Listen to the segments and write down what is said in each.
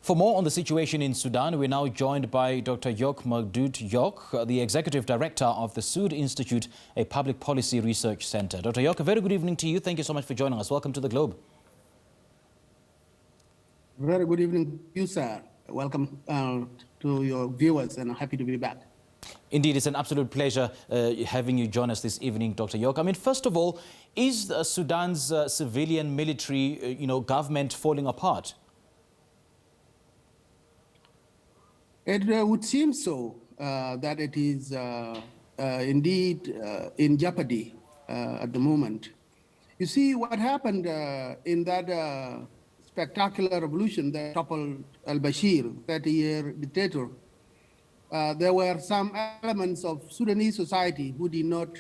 For more on the situation in Sudan, we're now joined by Dr. Jok Madut Jok, the Executive Director of the Sud Institute, a public policy research center. Dr. Jok, a very good evening to you. Thank you so much for joining us. Welcome to The Globe. Very good evening to you, sir. Welcome to your viewers, and I'm happy to be back. Indeed, it's an absolute pleasure having you join us this evening, Dr. Jok. I mean, first of all, is Sudan's civilian military, government falling apart? It would seem so, that it is indeed in jeopardy at the moment. You see, what happened in that spectacular revolution that toppled alBashir, 30-year dictator, there were some elements of Sudanese society who did not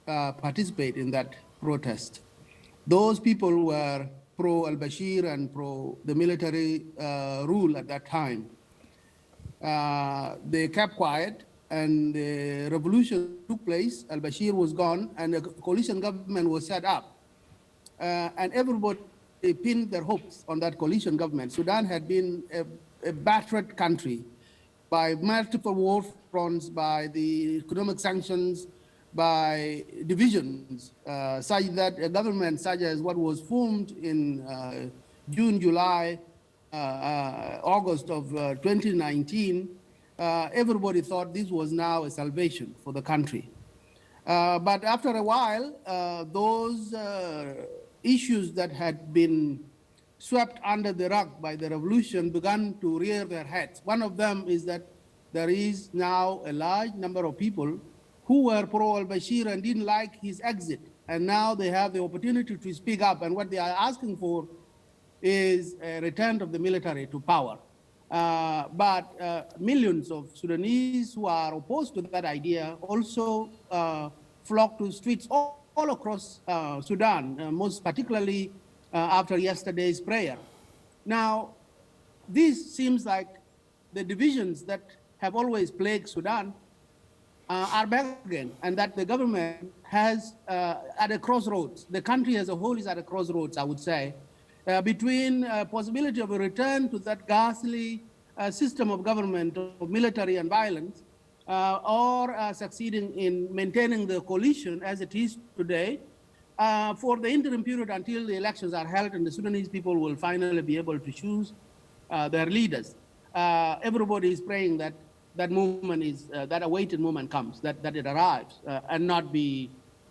participate in that protest. Those people were pro-alBashir and pro the military rule at that time. They kept quiet, and the revolution took place. alBashir was gone, and a coalition government was set up. And everybody pinned their hopes on that coalition government. Sudan had been a battered country by multiple war fronts, by the economic sanctions, by divisions, such that a government such as what was formed in June, July, August of 2019, everybody thought this was now a salvation for the country. But after a while, those issues that had been swept under the rug by the revolution began to rear their heads. One of them is that there is now a large number of people who were pro-alBashir and didn't like his exit. And now they have the opportunity to speak up. And what they are asking for is a return of the military to power. But millions of Sudanese who are opposed to that idea also flocked to streets all across Sudan, most particularly after yesterday's prayer. Now, this seems like the divisions that have always plagued Sudan are back again, and that the government has at a crossroads. The country as a whole is at a crossroads, I would say, between possibility of a return to that ghastly system of government of military and violence, or succeeding in maintaining the coalition as it is today for the interim period until the elections are held and the Sudanese people will finally be able to choose their leaders. Everybody is praying that that moment is that awaited moment comes, that it arrives,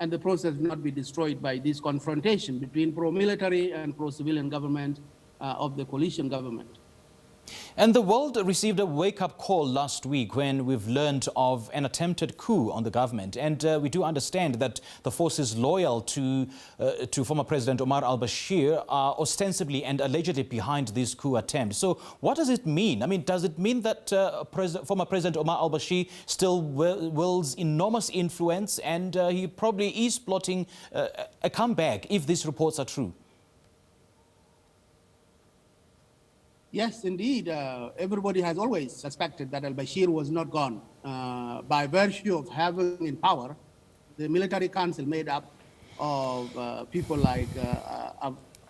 and the process not be destroyed by this confrontation between pro-military and pro-civilian government of the coalition government. And the world received a wake-up call last week when we've learned of an attempted coup on the government. And we do understand that the forces loyal to former President Omar alBashir are ostensibly and allegedly behind this coup attempt. So what does it mean? I mean, does it mean that former President Omar alBashir still wields enormous influence and he probably is plotting a comeback if these reports are true? Yes, indeed. Everybody has always suspected that alBashir was not gone. By virtue of having in power the military council made up of people like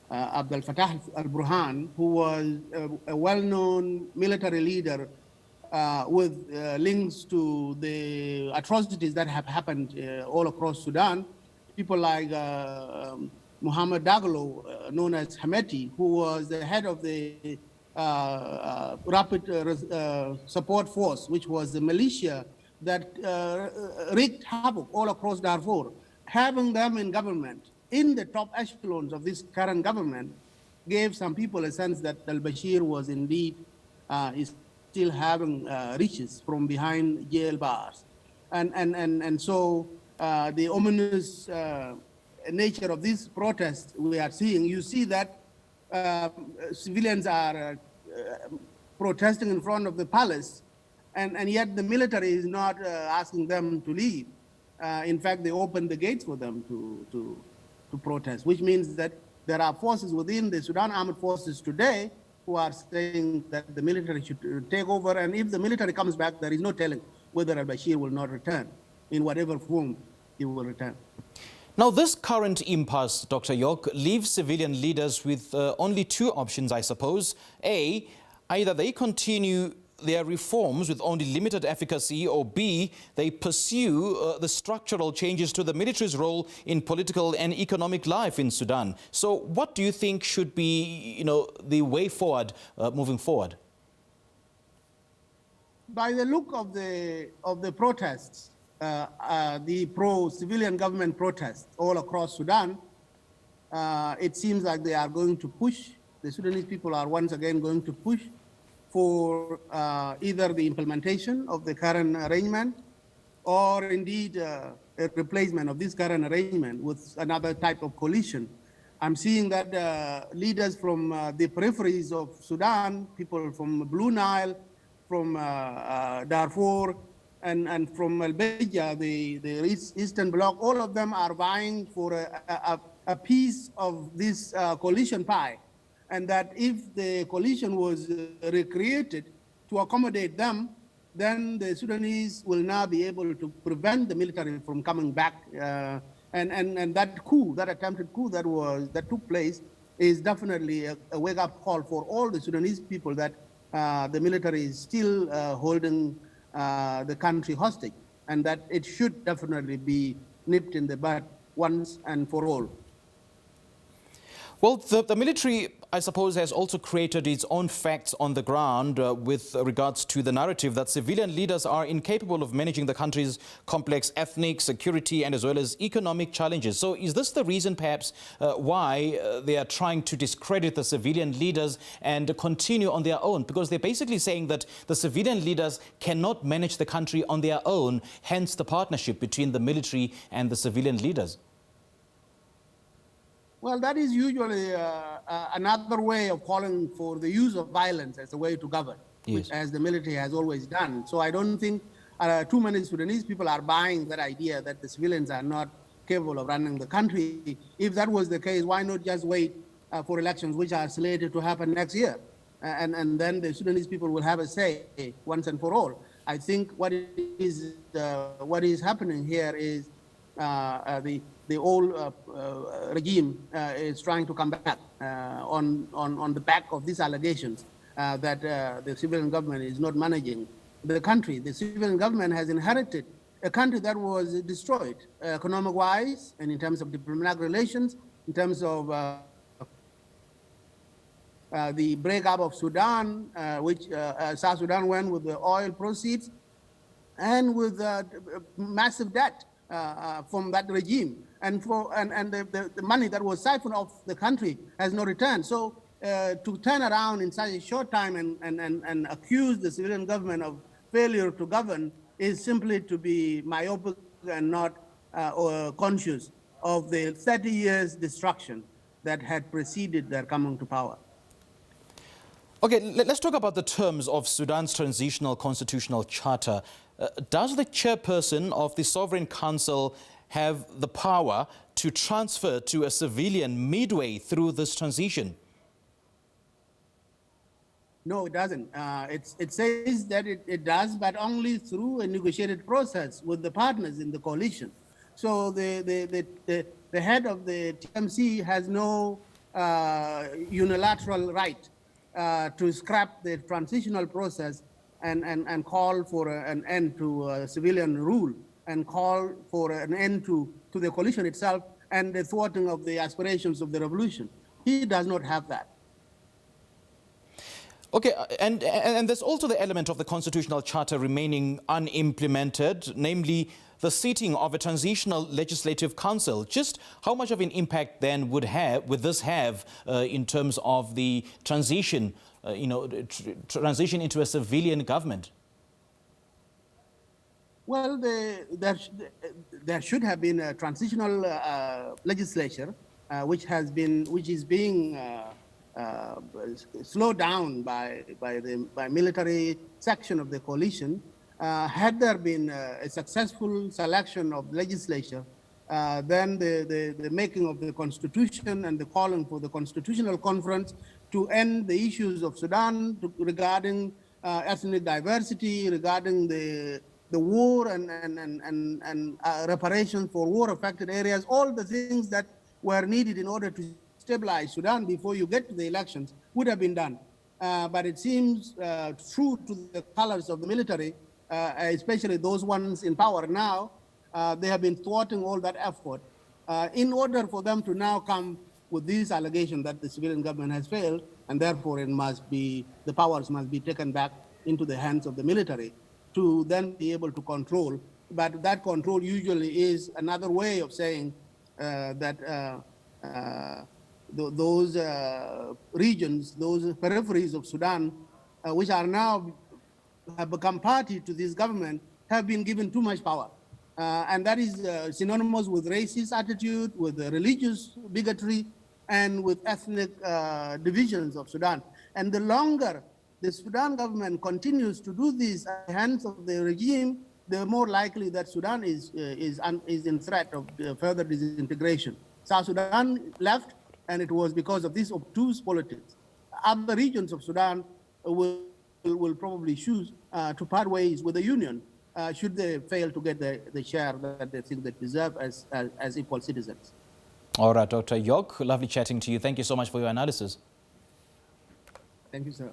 Abdel Fattah al-Burhan, who was a well-known military leader with links to the atrocities that have happened all across Sudan. People like Muhammad Dagalo, known as Hameti, who was the head of the Rapid Support Force, which was the militia that wreaked havoc all across Darfur. Having them in government, in the top echelons of this current government, gave some people a sense that alBashir was indeed is still having riches from behind jail bars. And so the ominous nature of this protest we are seeing, you see that civilians are protesting in front of the palace, and yet the military is not asking them to leave. In fact, they opened the gates for them to protest, which means that there are forces within the Sudan armed forces today who are saying that the military should take over, and if the military comes back, there is no telling whether alBashir will not return in whatever form he will return. Now, this current impasse, Dr. Jok, leaves civilian leaders with only two options, I suppose. A, Either they continue their reforms with only limited efficacy, or B, they pursue the structural changes to the military's role in political and economic life in Sudan. So what do you think should be, the way forward, moving forward? By the look of the protests, the pro-civilian government protests all across Sudan, it seems like they are going to push, the Sudanese people are once again going to push for either the implementation of the current arrangement or indeed a replacement of this current arrangement with another type of coalition. I'm seeing that leaders from the peripheries of Sudan, people from Blue Nile, from Darfur, and from alBashir, the Eastern Bloc, all of them are vying for a piece of this coalition pie. And that if the coalition was recreated to accommodate them, then the Sudanese will now be able to prevent the military from coming back. And that coup, that attempted coup that took place, is definitely a wake-up call for all the Sudanese people that the military is still holding the country hostage, and that it should definitely be nipped in the bud once and for all. Well, the military, I suppose, has also created its own facts on the ground with regards to the narrative that civilian leaders are incapable of managing the country's complex ethnic, security and as well as economic challenges. So is this the reason perhaps why they are trying to discredit the civilian leaders and continue on their own? Because they're basically saying that the civilian leaders cannot manage the country on their own, hence the partnership between the military and the civilian leaders. Well, that is usually another way of calling for the use of violence as a way to govern, yes, which as the military has always done. So I don't think too many Sudanese people are buying that idea that the civilians are not capable of running the country. If that was the case, why not just wait for elections which are slated to happen next year? And then the Sudanese people will have a say once and for all. I think what is happening here is the old regime is trying to come back on the back of these allegations that the civilian government is not managing the country. The civilian government has inherited a country that was destroyed economic-wise and in terms of diplomatic relations, in terms of the breakup of Sudan, which South Sudan went with the oil proceeds, and with massive debt from that regime, and the money that was siphoned off the country has no return. So to turn around in such a short time and accuse the civilian government of failure to govern is simply to be myopic and not conscious of the 30 years destruction that had preceded their coming to power. Okay, let's talk about the terms of Sudan's transitional constitutional charter. Does the chairperson of the Sovereign Council have the power to transfer to a civilian midway through this transition? No, it doesn't. It says that it does, but only through a negotiated process with the partners in the coalition. So the head of the TMC has no unilateral right to scrap the transitional process and call for an end to civilian rule, and call for an end to the coalition itself and the thwarting of the aspirations of the revolution. He does not have that. Okay, and there's also the element of the constitutional charter remaining unimplemented, namely the seating of a transitional legislative council. Just how much of an impact then would this have in terms of the transition, transition into a civilian government? Well, there should have been a transitional legislature, which is being slowed down by military section of the coalition. Had there been a successful selection of legislature, then the making of the constitution and the calling for the constitutional conference to end the issues of Sudan regarding ethnic diversity, regarding the war and reparations for war-affected areas, all the things that were needed in order to stabilize Sudan before you get to the elections would have been done. but it seems true to the colors of the military, especially those ones in power now. They have been thwarting all that effort in order for them to now come with this allegation that the civilian government has failed, and therefore it must be, the powers must be taken back into the hands of the military to then be able to control. But that control usually is another way of saying that those regions, those peripheries of Sudan, which are now have become party to this government, have been given too much power. And that is synonymous with racist attitude, with religious bigotry, and with ethnic divisions of Sudan. And the longer the Sudan government continues to do this at the hands of the regime, the more likely that Sudan is in threat of further disintegration. South Sudan left, and it was because of this obtuse politics. Other regions of Sudan will probably choose to part ways with the Union should they fail to get the share that they think they deserve as equal citizens. All right, Dr. Jok, lovely chatting to you. Thank you so much for your analysis. Thank you, sir.